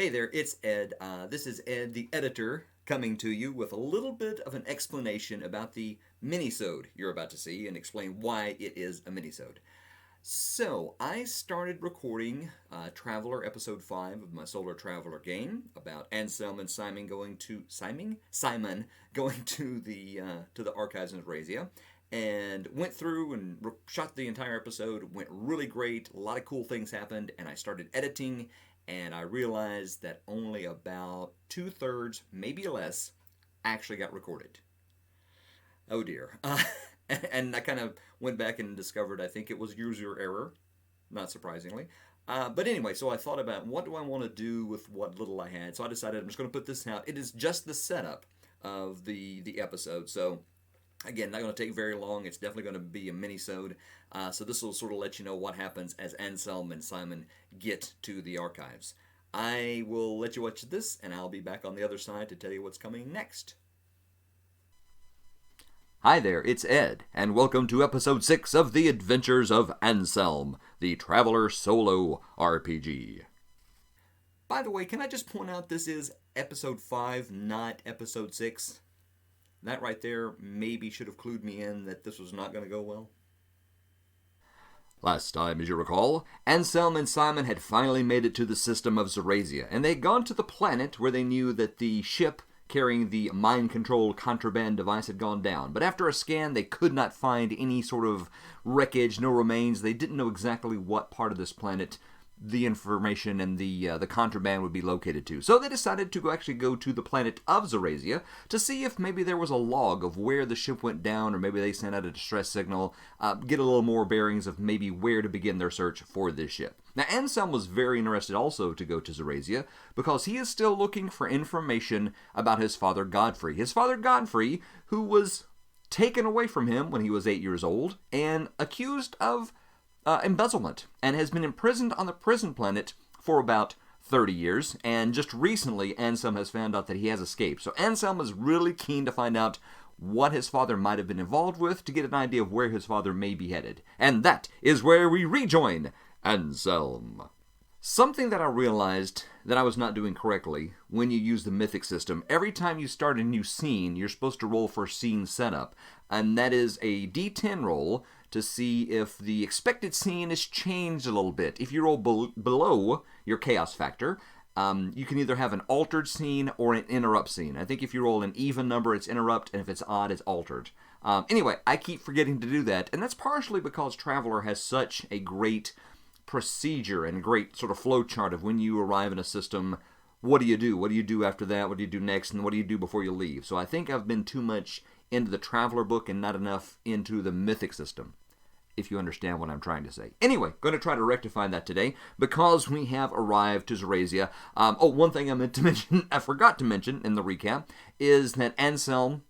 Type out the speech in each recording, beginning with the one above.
Hey there, it's Ed. This is Ed, the editor, coming to you with a little bit of an explanation about the minisode you're about to see and explain why it is a minisode. So, I started recording Traveler Episode 5 of my Solar Traveler game about Anselm and Simon going to the archives in Eurasia, and went through and shot the entire episode. Went really great. A lot of cool things happened, and I started editing, and I realized that only about 2/3, maybe less, actually got recorded. Oh dear. And I kind of went back and discovered I think it was user error, not surprisingly. But anyway, so I thought about what do I want to do with what little I had. So I decided I'm just going to put this out. It is just the setup of the episode. So again, not going to take very long. It's definitely going to be a mini-sode. So this will sort of let you know what happens as Anselm and Simon get to the archives. I will let you watch this, and I'll be back on the other side to tell you what's coming next. Hi there, it's Ed, and welcome to Episode 6 of The Adventures of Anselm, the Traveler Solo RPG. By the way, can I just point out this is Episode 5, not Episode 6? That right there maybe should have clued me in that this was not going to go well. Last time, as you recall, Anselm and Simon had finally made it to the system of Zorasia, and they had gone to the planet where they knew that the ship carrying the mind-controlled contraband device had gone down. But after a scan, they could not find any sort of wreckage, no remains. They didn't know exactly what part of this planet the information and the contraband would be located to. So they decided to actually go to the planet of Zorasia to see if maybe there was a log of where the ship went down, or maybe they sent out a distress signal, get a little more bearings of maybe where to begin their search for this ship. Now, Anselm was very interested also to go to Zorasia because he is still looking for information about his father Godfrey. His father Godfrey, who was taken away from him when he was 8 years old and accused of embezzlement, and has been imprisoned on the prison planet for about 30 years, and just recently Anselm has found out that he has escaped. So Anselm is really keen to find out what his father might have been involved with to get an idea of where his father may be headed. And that is where we rejoin Anselm. Something that I realized that I was not doing correctly when you use the mythic system, every time you start a new scene, you're supposed to roll for scene setup, and that is a D10 roll to see if the expected scene is changed a little bit. If you roll below your chaos factor, you can either have an altered scene or an interrupt scene. I think if you roll an even number, it's interrupt, and if it's odd, it's altered. Anyway, I keep forgetting to do that, and that's partially because Traveler has such a great procedure and great sort of flow chart of when you arrive in a system, what do you do? What do you do after that? What do you do next? And what do you do before you leave? So I think I've been too much into the Traveler book and not enough into the mythic system, if you understand what I'm trying to say. Anyway, going to try to rectify that today because we have arrived to Zorasia. One thing I meant to mention, I forgot to mention in the recap, is that Anselm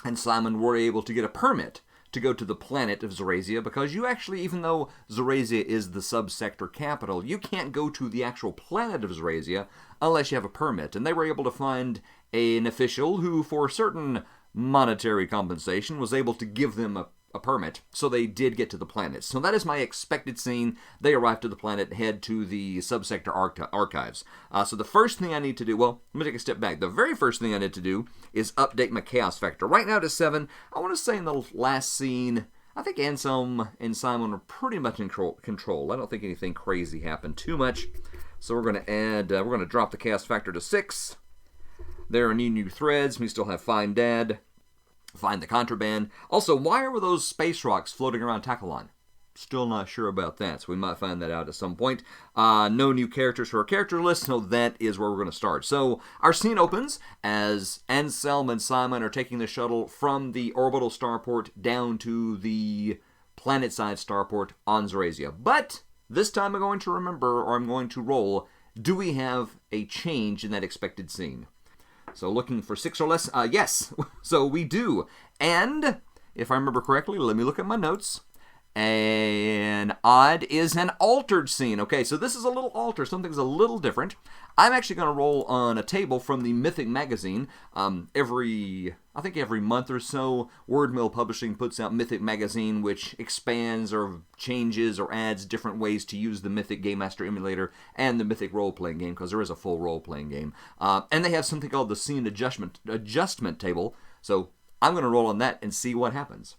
and Simon were able to get a permit to go to the planet of Zorasia, because you actually, even though Zorasia is the subsector capital, you can't go to the actual planet of Zorasia unless you have a permit. And they were able to find an official who, for certain monetary compensation, was able to give them a permit, so they did get to the planet. So that is my expected scene. They arrive to the planet, head to the subsector archives. So the first thing I need to do, well, let me take a step back. The very first thing I need to do is update my chaos factor. Right now to 7. I want to say in the last scene, I think Anselm and Simon were pretty much in control. I don't think anything crazy happened too much. So we're going to add, we're going to drop the chaos factor to 6. There are new threads. We still have Find Dad, Find the Contraband. Also, why were those space rocks floating around Takalon? Still not sure about that, so we might find that out at some point. No new characters for our character list, so that is where we're going to start. So our scene opens as Anselm and Simon are taking the shuttle from the orbital starport down to the planet-side starport on Zorasia. But this time I'm going to remember, or I'm going to roll, do we have a change in that expected scene? So looking for 6 or less, yes, so we do. And, if I remember correctly, let me look at my notes. An odd is an altered scene. Okay, so this is a little altered. Something's a little different. I'm actually going to roll on a table from the Mythic magazine. I think every month or so, Wordmill Publishing puts out Mythic magazine, which expands or changes or adds different ways to use the Mythic Game Master emulator and the Mythic role-playing game, because there is a full role-playing game. And they have something called the scene adjustment table. So I'm going to roll on that and see what happens.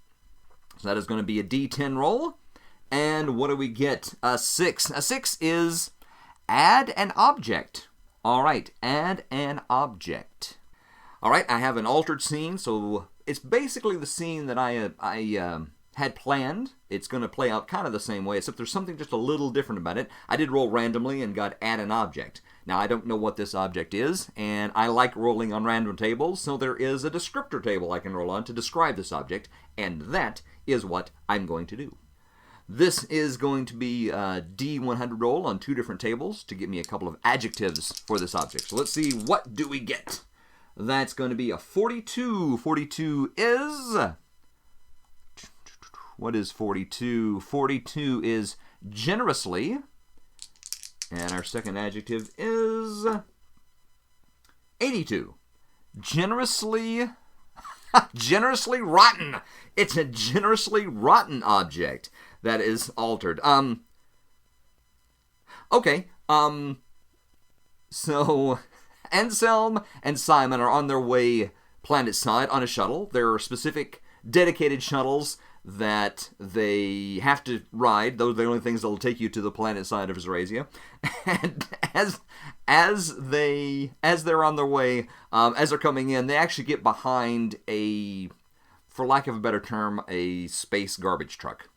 So that is going to be a D10 roll. And what do we get? A 6. A 6 is add an object. All right, add an object. All right, I have an altered scene, so it's basically the scene that I had planned. It's going to play out kind of the same way, except there's something just a little different about it. I did roll randomly and got add an object. Now, I don't know what this object is, and I like rolling on random tables, so there is a descriptor table I can roll on to describe this object, and that is what I'm going to do. This is going to be a D100 roll on 2 different tables to give me a couple of adjectives for this object. So let's see, what do we get? That's going to be a 42. 42 is... What is 42? 42 is generously. And our second adjective is 82. Generously rotten. It's a generously rotten object that is altered. Okay. So Anselm and Simon are on their way planet-side on a shuttle. There are specific dedicated shuttles that they have to ride. Those are the only things that will take you to the planet side of Zorasia. And as they're on their way, as they're coming in, they actually get behind a, for lack of a better term, a space garbage truck.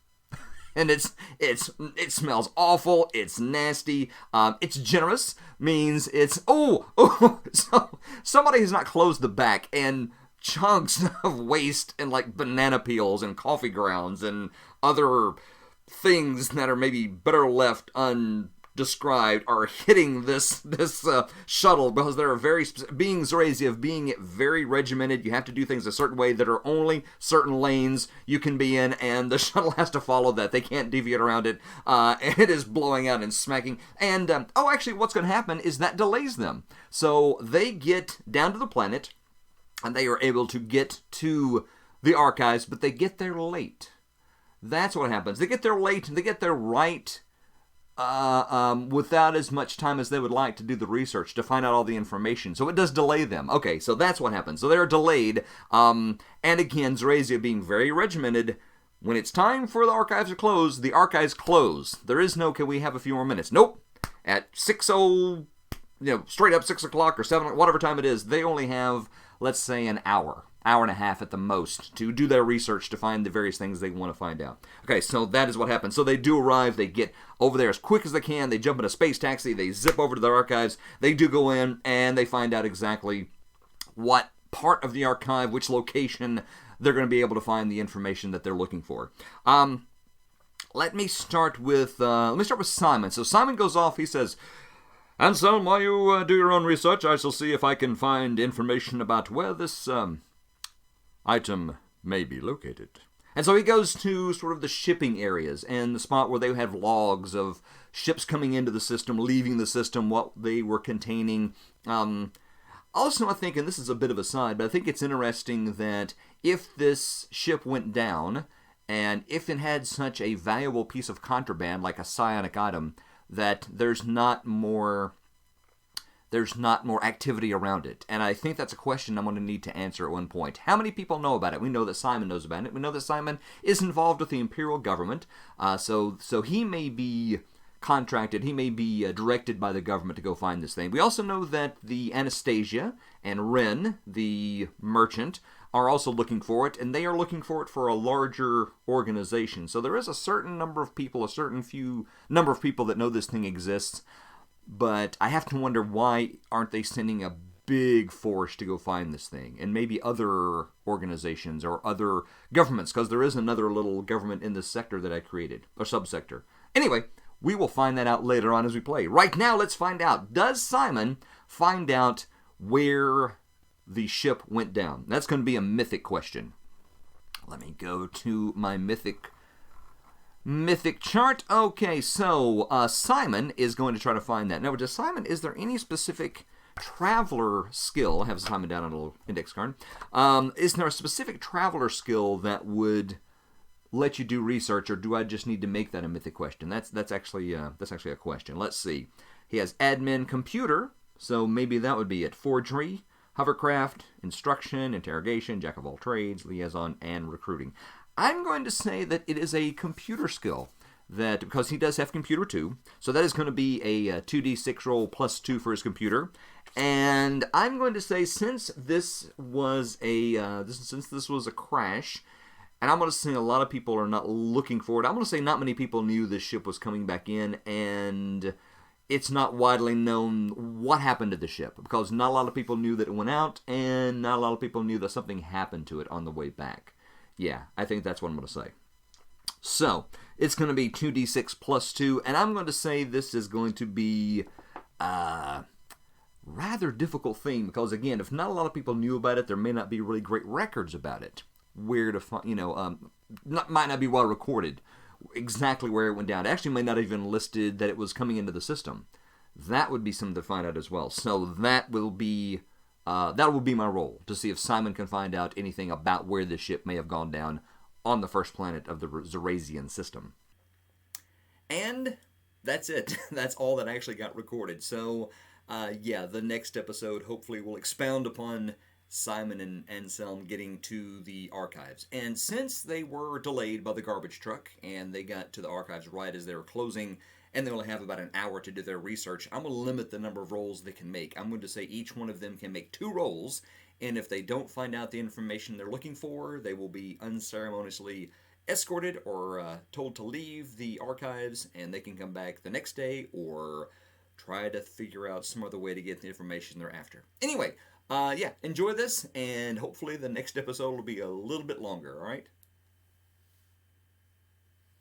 And it smells awful. It's nasty. It's generous, means it's so somebody has not closed the back, and chunks of waste and like banana peels and coffee grounds and other things that are maybe better left undescribed are hitting this shuttle, because they're being Zorasia, being it very regimented. You have to do things a certain way. That are only certain lanes you can be in, and the shuttle has to follow that. They can't deviate around it. And it is blowing out and smacking. And actually, what's going to happen is that delays them. So they get down to the planet, and they are able to get to the archives, but they get there late. That's what happens. They get there late, and they get there right without as much time as they would like to do the research, to find out all the information. So it does delay them. Okay, so that's what happens. So they're delayed. And again, Zorasia being very regimented, when it's time for the archives to close, the archives close. There is no, can we have a few more minutes? Nope. At straight up 6 o'clock or 7, whatever time it is, they only have, let's say, an hour and a half at the most to do their research to find the various things they want to find out. Okay, so that is what happens. So they do arrive, they get over there as quick as they can, they jump in a space taxi, they zip over to their archives, they do go in, and they find out exactly what part of the archive, which location they're going to be able to find the information that they're looking for. Let me start with Simon. So Simon goes off, he says, "Anselm, while you do your own research, I shall see if I can find information about where this item may be located." And so he goes to sort of the shipping areas and the spot where they have logs of ships coming into the system, leaving the system, what they were containing. Also, I think, and this is a bit of a side, but I think it's interesting that if this ship went down, and if it had such a valuable piece of contraband like a psionic item, that there's not more activity around it. And I think that's a question I'm going to need to answer at one point. How many people know about it? We know that Simon knows about it. We know that Simon is involved with the Imperial government. So he may be contracted, he may be directed by the government to go find this thing. We also know that the Anastasia and Ren, the merchant, are also looking for it, and they are looking for it for a larger organization. So there is a certain number of people, number of people that know this thing exists, but I have to wonder, why aren't they sending a big force to go find this thing? And maybe other organizations or other governments, because there is another little government in this sector that I created, or subsector. Anyway, we will find that out later on as we play. Right now, let's find out, does Simon find out where the ship went down? That's going to be a mythic question. Let me go to my mythic Mythic chart. Okay, so Simon is going to try to find that. Now, does Simon, is there any specific traveler skill? I have Simon down on a little index card. Is there a specific traveler skill that would let you do research, or do I just need to make that a mythic question? That's actually a question. Let's see. He has admin computer, so maybe that would be it. Forgery, hovercraft, instruction, interrogation, jack of all trades, liaison, and recruiting. I'm going to say that it is a computer skill, that because he does have computer too, so that is going to be a 2d6 roll plus 2 for his computer. And I'm going to say, since this was a crash, and I'm going to say a lot of people are not looking for it. I'm going to say not many people knew this ship was coming back in, and it's not widely known what happened to the ship, because not a lot of people knew that it went out, and not a lot of people knew that something happened to it on the way back. Yeah, I think that's what I'm going to say. So, it's going to be 2d6 plus 2, and I'm going to say this is going to be a rather difficult thing, because again, if not a lot of people knew about it, there may not be really great records about it. Where to find, might not be well recorded exactly where it went down. It actually may not even listed that it was coming into the system. That would be something to find out as well. So that will be my role, to see if Simon can find out anything about where this ship may have gone down on the first planet of the Zarazian system. And that's it. That's all that actually got recorded. So the next episode hopefully will expound upon Simon and Anselm getting to the archives. And since they were delayed by the garbage truck, and they got to the archives right as they were closing, and they only have about an hour to do their research, I'm going to limit the number of rolls they can make. I'm going to say each one of them can make 2 rolls, and if they don't find out the information they're looking for, they will be unceremoniously escorted or told to leave the archives, and they can come back the next day or try to figure out some other way to get the information they're after. Anyway, enjoy this, and hopefully the next episode will be a little bit longer, all right?